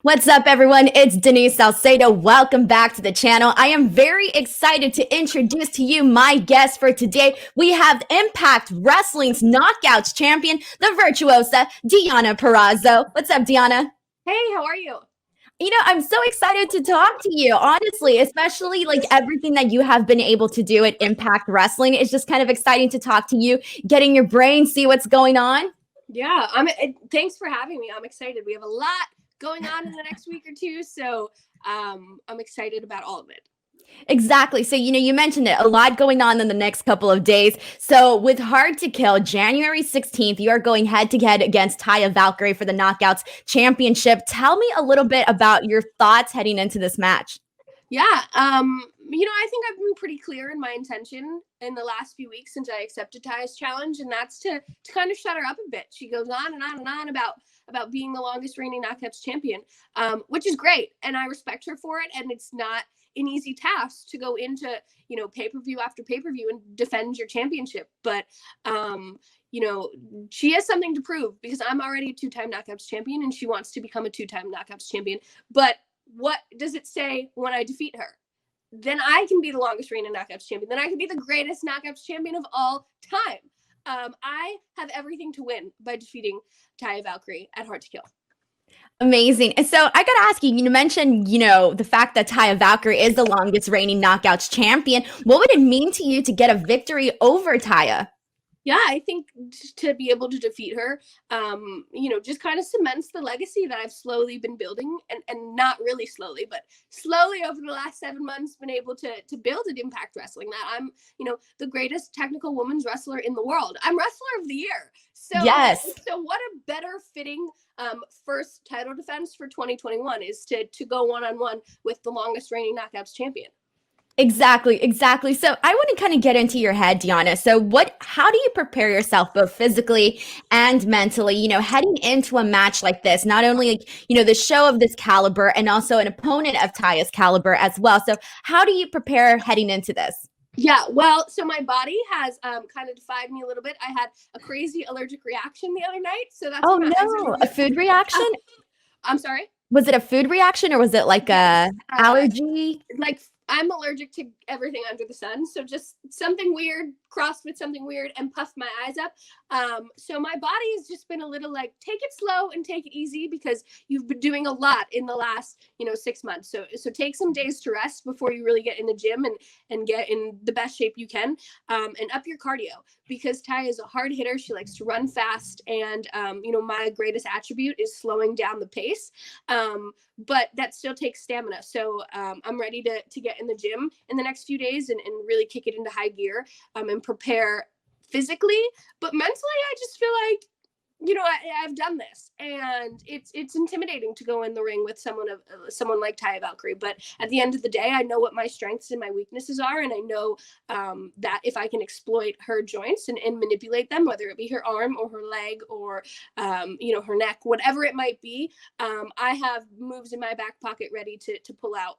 What's up, everyone? It's Denise Salcedo. Welcome back to the channel. I am very excited to introduce to you my guest for today. We have Impact Wrestling's Knockouts champion, the Virtuosa, Deonna Purrazzo. What's up, Deonna? Hey, how are you? I'm so excited to talk to you, honestly, especially like everything that you have been able to do at Impact Wrestling. It's just kind of exciting to talk to you, getting your brain, see what's going on. Yeah, thanks for having me. I'm excited. We have a lot going on in the next week or two, so I'm excited about all of it. Exactly. So, you mentioned it, a lot going on in the next couple of days. So, with Hard to Kill, January 16th, you are going head to head against Taya Valkyrie for the Knockouts Championship. Tell me a little bit about your thoughts heading into this match. Yeah, I think I've been pretty clear in my intention in the last few weeks since I accepted Taya's challenge, and that's to kind of shut her up a bit. She goes on and on and on about being the longest reigning Knockouts champion, which is great, and I respect her for it. And it's not an easy task to go into pay-per-view after pay-per-view and defend your championship, but she has something to prove because I'm already a two-time Knockouts champion, and she wants to become a two-time Knockouts champion. But what does it say when I defeat her? Then I can be the longest reigning Knockouts champion. Then I can be the greatest Knockouts champion of all time. I have everything to win by defeating Taya Valkyrie at Hard to Kill. Amazing. And so I got to ask you, you mentioned, the fact that Taya Valkyrie is the longest reigning Knockouts champion. What would it mean to you to get a victory over Taya? Yeah, I think to be able to defeat her, just kind of cements the legacy that I've slowly been building, and not really slowly, but slowly over the last 7 months, been able to build at Impact Wrestling. That I'm, the greatest technical women's wrestler in the world. I'm Wrestler of the Year. Yes. So what a better fitting first title defense for 2021 is to go one-on-one with the longest reigning Knockouts champion. Exactly. So I want to kind of get into your head, Deonna. So how do you prepare yourself both physically and mentally, heading into a match like this, not only, the show of this caliber and also an opponent of Taya's caliber as well. So how do you prepare heading into this? Yeah, well, so my body has kind of defied me a little bit. I had a crazy allergic reaction the other night, so that's Oh what no, a food reaction? I'm sorry? Was it a food reaction or was it like Yes, a allergy? like I'm allergic to everything under the sun, so just something weird crossed with something weird and puffed my eyes up. So my body has just been a little like, take it slow and take it easy because you've been doing a lot in the last 6 months. So take some days to rest before you really get in the gym and get in the best shape you can, and up your cardio because Taya is a hard hitter. She likes to run fast, and my greatest attribute is slowing down the pace. But that still takes stamina. So I'm ready to get in the gym in the next few days and really kick it into high gear, and prepare physically. But mentally, I just feel like, I've done this, and it's intimidating to go in the ring with someone like Taya Valkyrie. But at the end of the day, I know what my strengths and my weaknesses are, and I know that if I can exploit her joints and manipulate them, whether it be her arm or her leg or her neck, whatever it might be, I have moves in my back pocket ready to pull out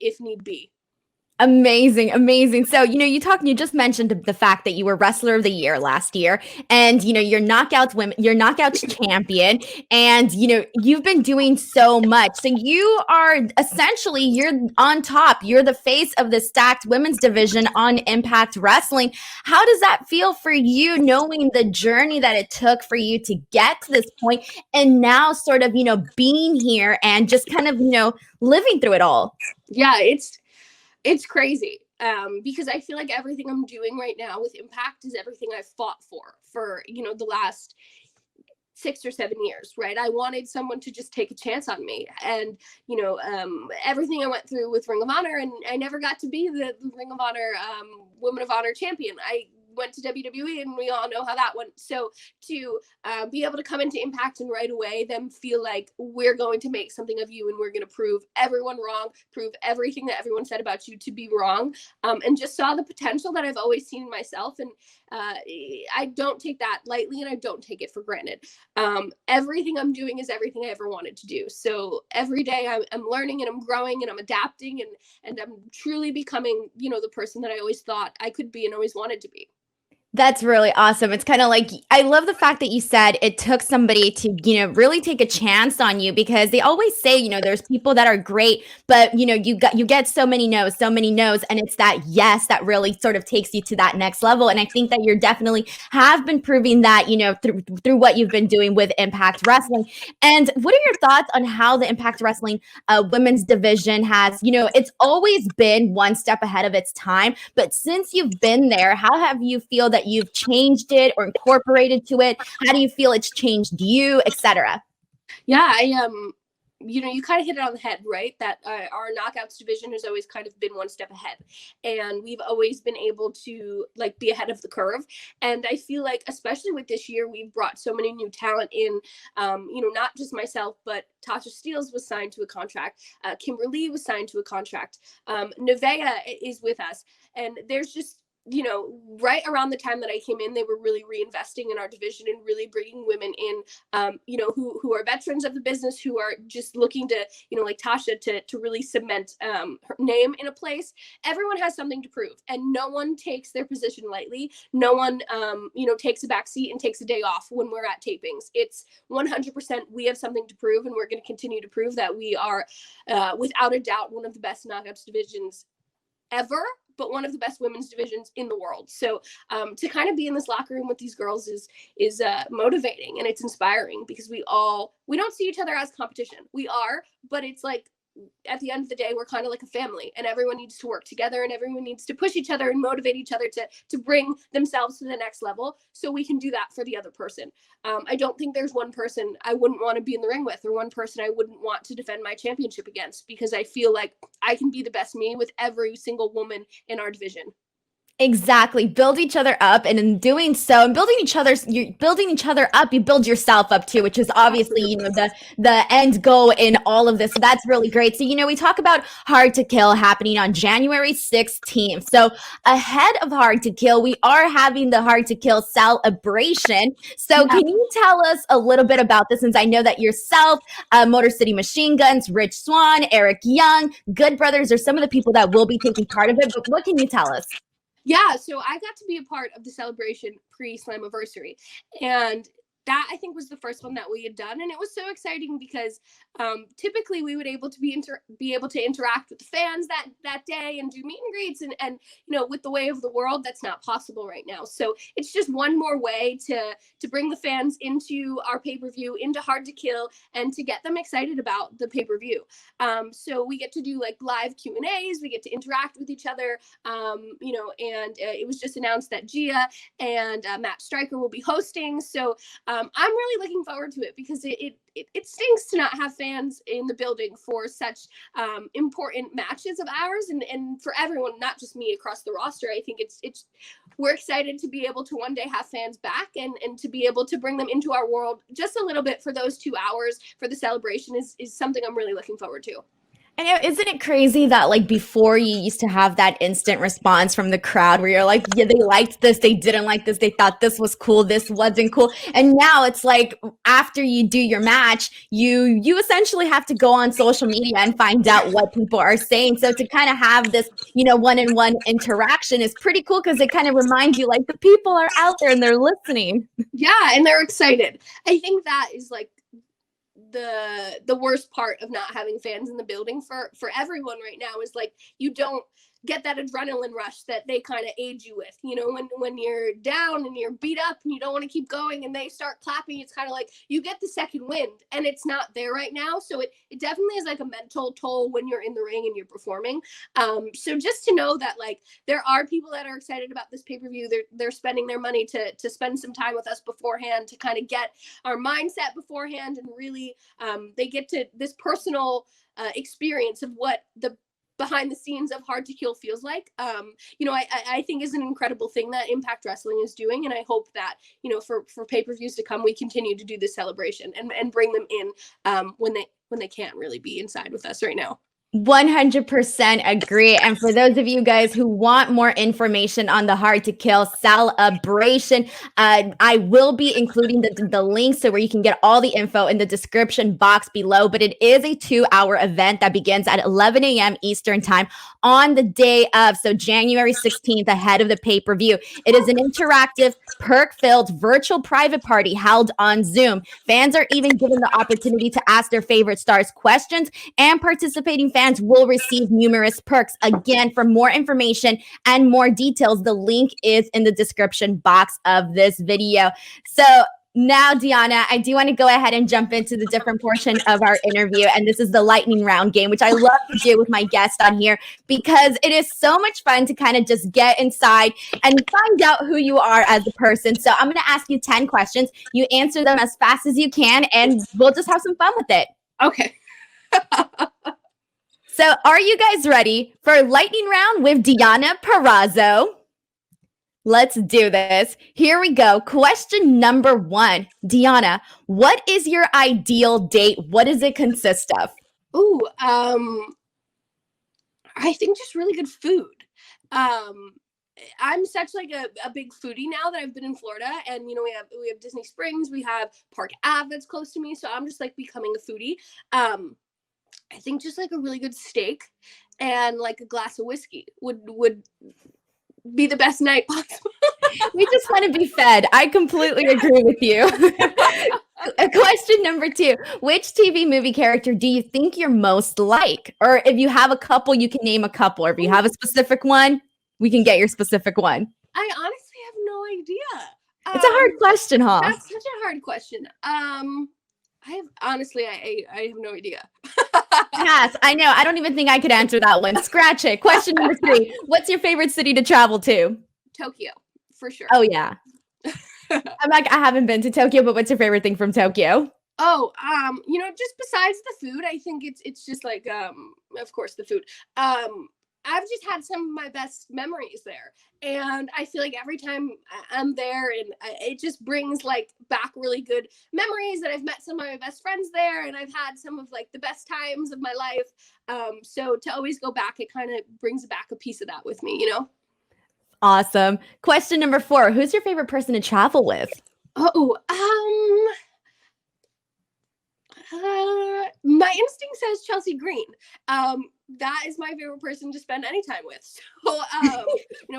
if need be. Amazing. So, you just mentioned the fact that you were Wrestler of the Year last year and, you're Knockouts champion and, you've been doing so much. So you are essentially, you're on top. You're the face of the stacked women's division on Impact Wrestling. How does that feel for you knowing the journey that it took for you to get to this point and now sort of, being here and just kind of, living through it all? Yeah, it's crazy, because I feel like everything I'm doing right now with Impact is everything I've fought for the last 6 or 7 years, right? I wanted someone to just take a chance on me, and everything I went through with Ring of Honor, and I never got to be the Ring of Honor Women of Honor champion. I went to WWE, and we all know how that went. So to be able to come into Impact and right away them feel like we're going to make something of you, and we're going to prove everyone wrong, prove everything that everyone said about you to be wrong, and just saw the potential that I've always seen in myself. And I don't take that lightly, and I don't take it for granted. Everything I'm doing is everything I ever wanted to do. So every day I'm learning, and I'm growing, and I'm adapting, and I'm truly becoming the person that I always thought I could be and always wanted to be. That's really awesome. It's kind of like I love the fact that you said it took somebody to, really take a chance on you because they always say, there's people that are great, but you get so many no's, and it's that yes that really sort of takes you to that next level. And I think that you're definitely have been proving that, through what you've been doing with Impact Wrestling. And what are your thoughts on how the Impact Wrestling women's division has, it's always been one step ahead of its time, but since you've been there, how have you feel that you've changed it or incorporated to it? How do you feel it's changed you, etc.? Yeah, you kind of hit it on the head, right? That our knockouts division has always kind of been one step ahead, and we've always been able to like be ahead of the curve. And I feel like, especially with this year, we've brought so many new talent in. Not just myself, but Tasha Steeles was signed to a contract. Kimberly was signed to a contract. Nevaeh is with us, and there's just right around the time that I came in, they were really reinvesting in our division and really bringing women in, who are veterans of the business, who are just looking to, like Tasha, to really cement her name in a place. Everyone has something to prove, and no one takes their position lightly. No one, takes a back seat and takes a day off when we're at tapings. It's 100% we have something to prove, and we're going to continue to prove that we are, without a doubt, one of the best knockouts divisions ever, but one of the best women's divisions in the world. So to kind of be in this locker room with these girls is motivating, and it's inspiring because we don't see each other as competition. We are, but it's like at the end of the day, we're kind of like a family, and everyone needs to work together, and everyone needs to push each other and motivate each other to bring themselves to the next level, so we can do that for the other person. I don't think there's one person I wouldn't want to be in the ring with, or one person I wouldn't want to defend my championship against, because I feel like I can be the best me with every single woman in our division. Exactly. Build each other up, and in doing so, and you're building each other up, you build yourself up too, which is obviously, Absolutely. the end goal in all of this. So that's really great. So, we talk about Hard to Kill happening on January 16th. So ahead of Hard to Kill, we are having the Hard to Kill celebration. So Yeah. can you tell us a little bit about this? Since I know that yourself, Motor City Machine Guns, Rich Swann, Eric Young, Good Brothers are some of the people that will be taking part of it. But what can you tell us? Yeah, so I got to be a part of the celebration pre-Slammiversary, and that I think was the first one that we had done, and it was so exciting because typically we would be able to interact with the fans that day and do meet and greets, and with the way of the world, that's not possible right now. So it's just one more way to bring the fans into our pay-per-view, into Hard to Kill, and to get them excited about the pay-per-view. So we get to do like live Q&As, we get to interact with each other, and it was just announced that Gia and Matt Stryker will be hosting. So I'm really looking forward to it because it stinks to not have fans in the building for such important matches of ours, and for everyone, not just me, across the roster. I think it's we're excited to be able to one day have fans back, and to be able to bring them into our world just a little bit for those 2 hours for the celebration is something I'm really looking forward to. And isn't it crazy that like before you used to have that instant response from the crowd where you're like, yeah, they liked this, they didn't like this, they thought this was cool, this wasn't cool. And now it's like after you do your match, you essentially have to go on social media and find out what people are saying. So to kind of have this, one-on-one interaction is pretty cool because it kind of reminds you like the people are out there and they're listening. Yeah, and they're excited. I think that is like the worst part of not having fans in the building for everyone right now is like you don't get that adrenaline rush that they kind of aid you with. When you're down and you're beat up and you don't want to keep going and they start clapping, it's kind of like you get the second wind, and it's not there right now. So it definitely is like a mental toll when you're in the ring and you're performing. So just to know that like there are people that are excited about this pay-per-view, they're spending their money to spend some time with us beforehand, to kind of get our mindset beforehand, and really they get to this personal experience of what the behind the scenes of Hard to Kill feels like. I think is an incredible thing that Impact Wrestling is doing, and I hope that for pay-per-views to come, we continue to do this celebration and bring them in when they can't really be inside with us right now. 100% agree. And for those of you guys who want more information on the Hard to Kill celebration, I will be including the link so where you can get all the info in the description box below. But it is a 2-hour event that begins at 11 a.m. Eastern time on the day of, so January 16th, ahead of the pay-per-view. It is an interactive, perk-filled virtual private party held on Zoom. Fans are even given the opportunity to ask their favorite stars questions, and participating fans will receive numerous perks. Again, for more information and more details, the link is in the description box of this video. So now, Deonna, I do want to go ahead and jump into the different portion of our interview. And this is the lightning round game, which I love to do with my guest on here because it is so much fun to kind of just get inside and find out who you are as a person. So I'm going to ask you 10 questions. You answer them as fast as you can, and we'll just have some fun with it. Okay. So are you guys ready for lightning round with Deonna Purrazzo? Let's do this. Here we go. Question number 1. Deonna, what is your ideal date? What does it consist of? Ooh, I think just really good food. I'm such like a big foodie now that I've been in Florida, and we have Disney Springs, we have Park Ave that's close to me, so I'm just like becoming a foodie. I think just like a really good steak and like a glass of whiskey would be the best night possible. We just want to be fed. I completely agree with you. Question number 2. Which TV movie character do you think you're most like? Or if you have a couple, you can name a couple. Or if you have a specific one, we can get your specific one. I honestly have no idea. It's a hard question, huh? That's such a hard question. I have no idea. Yes, I know. I don't even think I could answer that one. Scratch it. Question number 3. What's your favorite city to travel to? Tokyo, for sure. Oh, yeah. I'm like, I haven't been to Tokyo, but what's your favorite thing from Tokyo? Oh, just besides the food, I think it's just like, of course, the food. I've just had some of my best memories there, and I feel like every time I'm there, and it just brings like back really good memories that I've met some of my best friends there, and I've had some of like the best times of my life. So to always go back, it kind of brings back a piece of that with me, Awesome. Question number 4. Who's your favorite person to travel with? Oh, my instinct says Chelsea Green. That is my favorite person to spend any time with. So,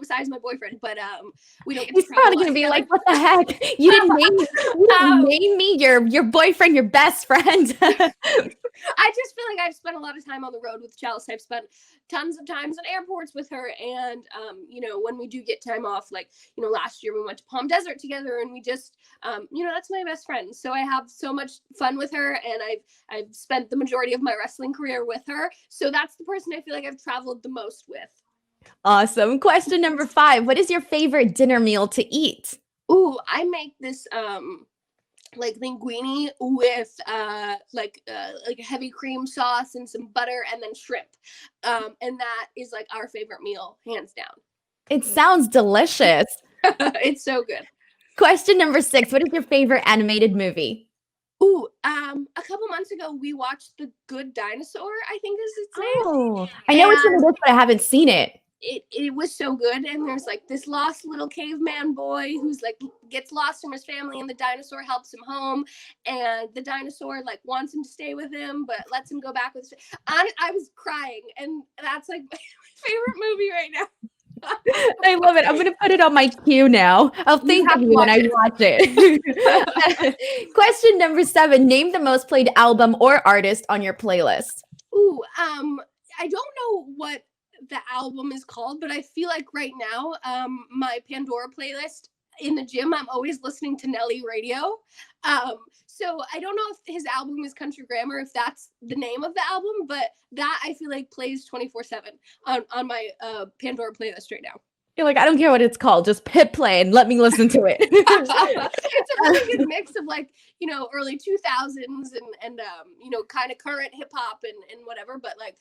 besides my boyfriend, but we don't get to He's probably gonna be like, "What the heck? You didn't name me your boyfriend, your best friend." I just feel like I've spent a lot of time on the road with Chelsea. I've spent tons of times in airports with her, and when we do get time off, like last year we went to Palm Desert together, and we just that's my best friend. So I have so much fun with her, and I've spent the majority of my wrestling career with her. So that's the person I feel like I've traveled the most with. Awesome. Question number 5. What is your favorite dinner meal to eat? Ooh, I make this like linguine with like a heavy cream sauce and some butter and then shrimp. And that is like our favorite meal, hands down. It sounds delicious. It's so good. Question number 6. What is your favorite animated movie? Ooh, a couple months ago we watched The Good Dinosaur, I think is its name. Oh, I know which one it is, but I haven't seen it. It was so good, and there's like this lost little caveman boy who's like gets lost from his family, and the dinosaur helps him home, and the dinosaur like wants him to stay with him but lets him go back with I was crying, and that's like my favorite movie right now. I love it. I'm going to put it on my queue now. I'll think of you when I watch it. Question number 7. Name the most played album or artist on your playlist. Ooh, I don't know what the album is called, but I feel like right now, my Pandora playlist in the gym, I'm always listening to Nelly radio. So I don't know if his album is Country Grammar, if that's the name of the album, but that I feel like plays 24/7 on my Pandora playlist right now. You're like, I don't care what it's called, just hit play and let me listen to it. It's a really good mix of like, early 2000s and kind of current hip hop and whatever, but like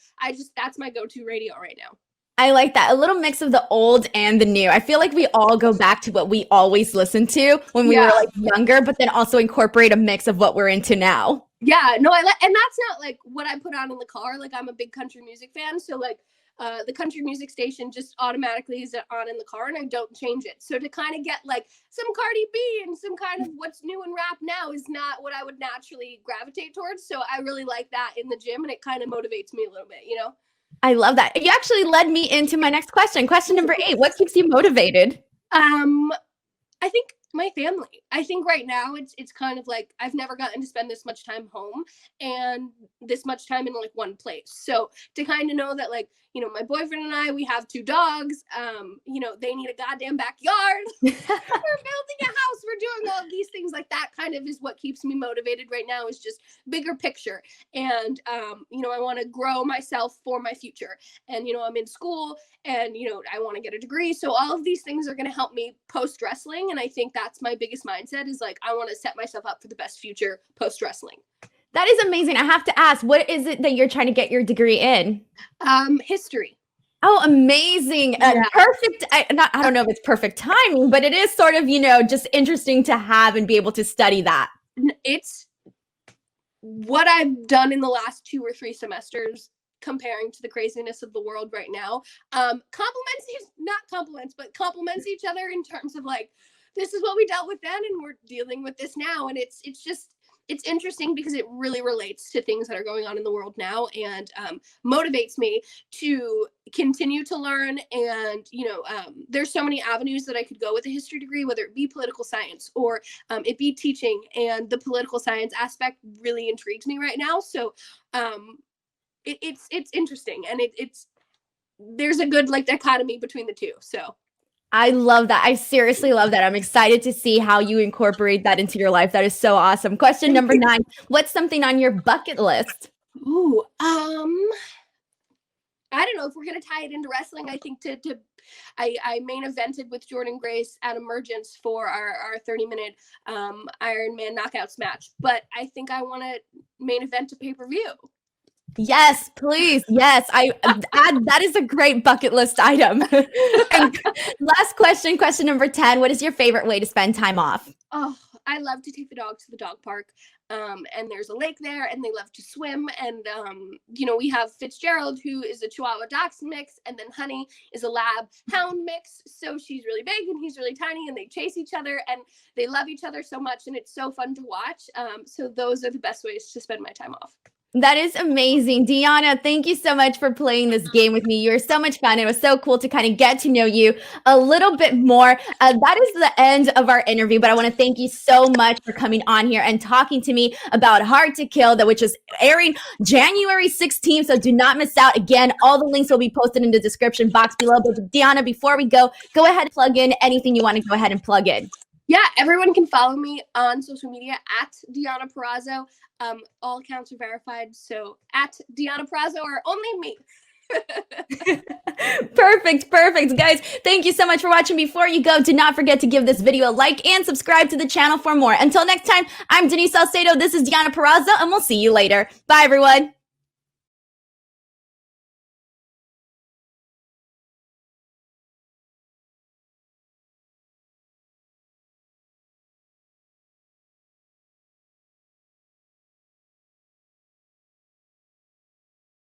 that's my go-to radio right now. I like that. A little mix of the old and the new. I feel like we all go back to what we always listened to when we were like younger, but then also incorporate a mix of what we're into now. Yeah, no, and that's not like what I put on in the car. Like, I'm a big country music fan, so like the country music station just automatically is on in the car, and I don't change it. So to kind of get like some Cardi B and some kind of what's new in rap now is not what I would naturally gravitate towards. So I really like that in the gym, and it kind of motivates me a little bit, you know. I love that. You actually led me into my next question. Question number 8. What keeps you motivated? I think my family. I think right now it's kind of like I've never gotten to spend this much time home and this much time in like one place. So to kind of know that, like, you know, my boyfriend and I, we have 2 dogs. You know, they need a goddamn backyard. We're building a house. We're doing all these things. Like, that kind of is what keeps me motivated right now, is just bigger picture. And you know, I want to grow myself for my future. And you know, I'm in school, and you know, I want to get a degree. So all of these things are going to help me post wrestling, and I think that's my biggest mindset, is like, I want to set myself up for the best future post wrestling. That is amazing. I have to ask, what is it that you're trying to get your degree in? History. Oh, amazing. Yeah. Perfect. I don't know if it's perfect timing, but it is sort of, you know, just interesting to have and be able to study that. It's what I've done in the last 2 or 3 semesters, comparing to the craziness of the world right now. Complements each other in terms of like, this is what we dealt with then, and we're dealing with this now. And it's interesting because it really relates to things that are going on in the world now, and motivates me to continue to learn. And you know, there's so many avenues that I could go with a history degree, whether it be political science or it be teaching, and the political science aspect really intrigues me right now. So it's interesting, and there's a good like dichotomy between the two. So I love that. I seriously love that. I'm excited to see how you incorporate that into your life. That is so awesome. Question number 9. What's something on your bucket list? Ooh, I don't know if we're gonna tie it into wrestling. I think I main evented with Jordan Grace at Emergence for our 30-minute Iron Man knockouts match, but I think I want to main event a pay-per-view. Yes, please. Yes, that is a great bucket list item. And last question, question number 10. What is your favorite way to spend time off? Oh, I love to take the dog to the dog park. And there's a lake there, and they love to swim. And you know, we have Fitzgerald, who is a Chihuahua Dachshund mix, and then Honey is a Lab Hound mix. So she's really big and he's really tiny, and they chase each other, and they love each other so much, and it's so fun to watch. So those are the best ways to spend my time off. That is amazing. Deonna, thank you so much for playing this game with me. You were so much fun. It was so cool to kind of get to know you a little bit more. That is the end of our interview, but I want to thank you so much for coming on here and talking to me about Hard to Kill, which is airing January 16th, so do not miss out. Again, all the links will be posted in the description box below. But Deonna, before we go ahead and plug in anything you want to go ahead and plug in. Yeah, everyone can follow me on social media at Deonna Purrazzo. All accounts are verified, so at Deonna Purrazzo or only me. Perfect. Guys, thank you so much for watching. Before you go, do not forget to give this video a like and subscribe to the channel for more. Until next time, I'm Denise Salcedo. This is Deonna Purrazzo, and we'll see you later. Bye, everyone.